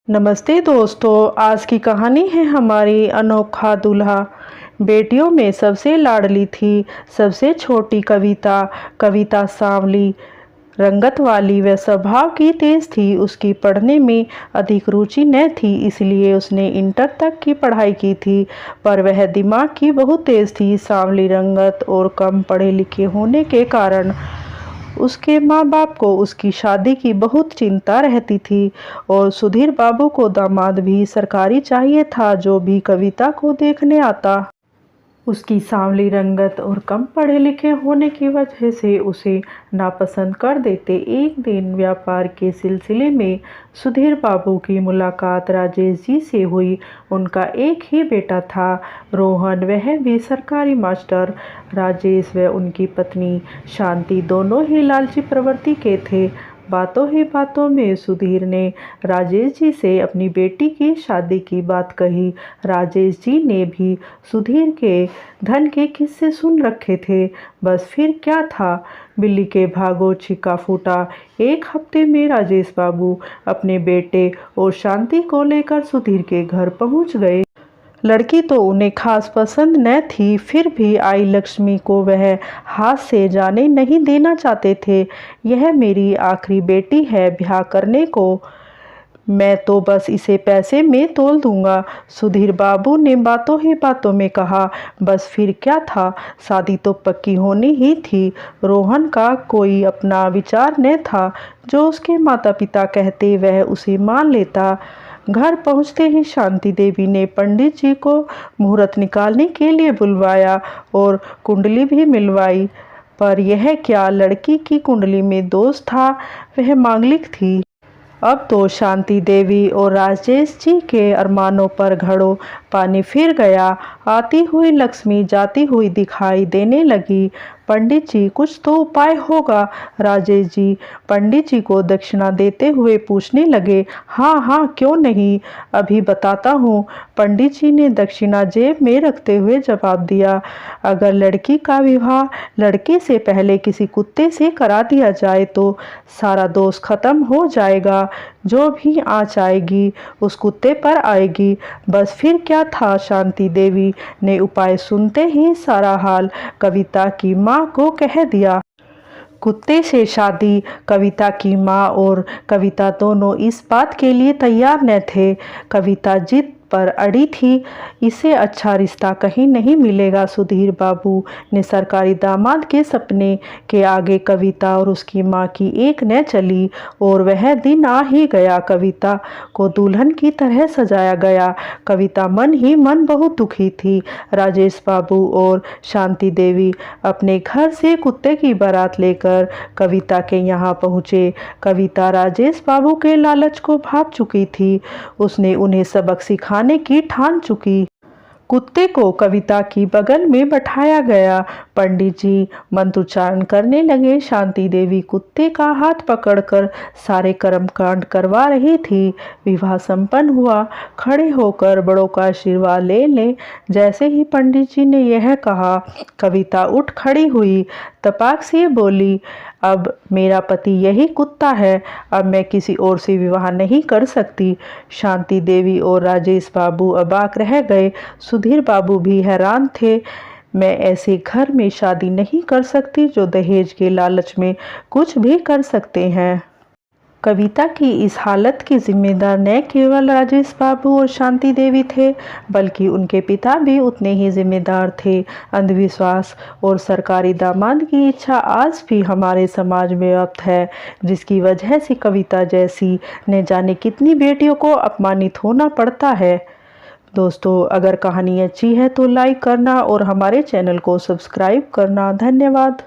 नमस्ते दोस्तों, आज की कहानी है हमारी अनोखा दूल्हा। बेटियों में सबसे लाडली थी सबसे छोटी कविता। कविता सांवली रंगत वाली व स्वभाव की तेज थी। उसकी पढ़ने में अधिक रुचि न थी, इसलिए उसने इंटर तक की पढ़ाई की थी, पर वह दिमाग की बहुत तेज थी। सांवली रंगत और कम पढ़े लिखे होने के कारण उसके माँ बाप को उसकी शादी की बहुत चिंता रहती थी और सुधीर बाबू को दामाद भी सरकारी चाहिए था जो भी कविता को देखने आता। उसकी सांवली रंगत और कम पढ़े लिखे होने की वजह से उसे नापसंद कर देते। एक दिन व्यापार के सिलसिले में सुधीर बाबू की मुलाकात राजेश जी से हुई। उनका एक ही बेटा था, रोहन, वह भी सरकारी मास्टर। राजेश व उनकी पत्नी शांति दोनों ही लालची प्रवृत्ति के थे। बातों ही बातों में सुधीर ने राजेश जी से अपनी बेटी की शादी की बात कही। राजेश जी ने भी सुधीर के धन के किस्से सुन रखे थे। बस फिर क्या था, बिल्ली के भागो छिक्का फूटा। एक हफ्ते में राजेश बाबू अपने बेटे और शांति को लेकर सुधीर के घर पहुंच गए। लड़की तो उन्हें खास पसंद न थी, फिर भी आई लक्ष्मी को वह हाथ से जाने नहीं देना चाहते थे। यह मेरी आखिरी बेटी है, ब्याह करने को मैं तो बस इसे पैसे में तोल दूंगा, सुधीर बाबू ने बातों ही बातों में कहा। बस फिर क्या था, शादी तो पक्की होनी ही थी। रोहन का कोई अपना विचार न था, जो उसके माता पिता कहते वह उसे मान लेता। घर पहुंचते ही शांति देवी ने पंडित जी को मुहूर्त निकालने के लिए बुलवाया और कुंडली भी मिलवाई। पर यह क्या, लड़की की कुंडली में दोष था, वह मांगलिक थी। अब तो शांति देवी और राजेश जी के अरमानों पर घड़ों पानी फिर गया। आती हुई लक्ष्मी जाती हुई दिखाई देने लगी। पंडित जी, कुछ तो उपाय होगा। राजेश जी पंडित जी को दक्षिणा देते हुए पूछने लगे। हाँ हाँ, क्यों नहीं, अभी बताता हूँ, पंडित जी ने दक्षिणा जेब में रखते हुए जवाब दिया। अगर लड़की का विवाह लड़के से पहले किसी कुत्ते से करा दिया जाए तो सारा दोष खत्म हो जाएगा। जो भी आँच आएगी उस कुत्ते पर आएगी। बस फिर क्या था, शांति देवी ने उपाय सुनते ही सारा हाल कविता की माँ को कह दिया। कुत्ते से शादी। कविता की माँ और कविता दोनों इस बात के लिए तैयार न थे। कविता जिद पर अड़ी थी, इसे अच्छा रिश्ता कहीं नहीं मिलेगा। सुधीर बाबू ने सरकारी दामाद के सपने के आगे कविता और उसकी माँ की एक न चली और वह दिन आ ही गया। कविता को दुल्हन की तरह सजाया गया। कविता मन ही मन बहुत दुखी थी। राजेश बाबू और शांति देवी अपने घर से कुत्ते की बारात लेकर कविता के यहाँ पहुँचे। कविता राजेश बाबू के लालच को भाप चुकी थी। उसने उन्हें सबक सिखाने की ठान चुकी। कुत्ते को कविता की बगल में बैठाया गया। पंडित जी मंत्रोच्चारण करने लगे। शांति देवी कुत्ते का हाथ पकड़कर सारे कर्मकांड करवा रही थी। विवाह संपन्न हुआ। खड़े होकर बड़ों का आशीर्वाद ले लें। जैसे ही पंडित जी ने यह कहा, कविता उठ खड़ी हुई, तपाक से बोली, अब मेरा पति यही कुत्ता है, अब मैं किसी और से विवाह नहीं कर सकती। शांति देवी और राजेश बाबू अबाक रह गए। सुधीर बाबू भी हैरान थे। मैं ऐसे घर में शादी नहीं कर सकती जो दहेज के लालच में कुछ भी कर सकते हैं। कविता की इस हालत के जिम्मेदार न केवल राजेश बाबू और शांति देवी थे, बल्कि उनके पिता भी उतने ही जिम्मेदार थे। अंधविश्वास और सरकारी दामाद की इच्छा आज भी हमारे समाज में व्याप्त है, जिसकी वजह से कविता जैसी न जाने कितनी बेटियों को अपमानित होना पड़ता है। दोस्तों, अगर कहानी अच्छी है तो लाइक करना और हमारे चैनल को सब्सक्राइब करना। धन्यवाद।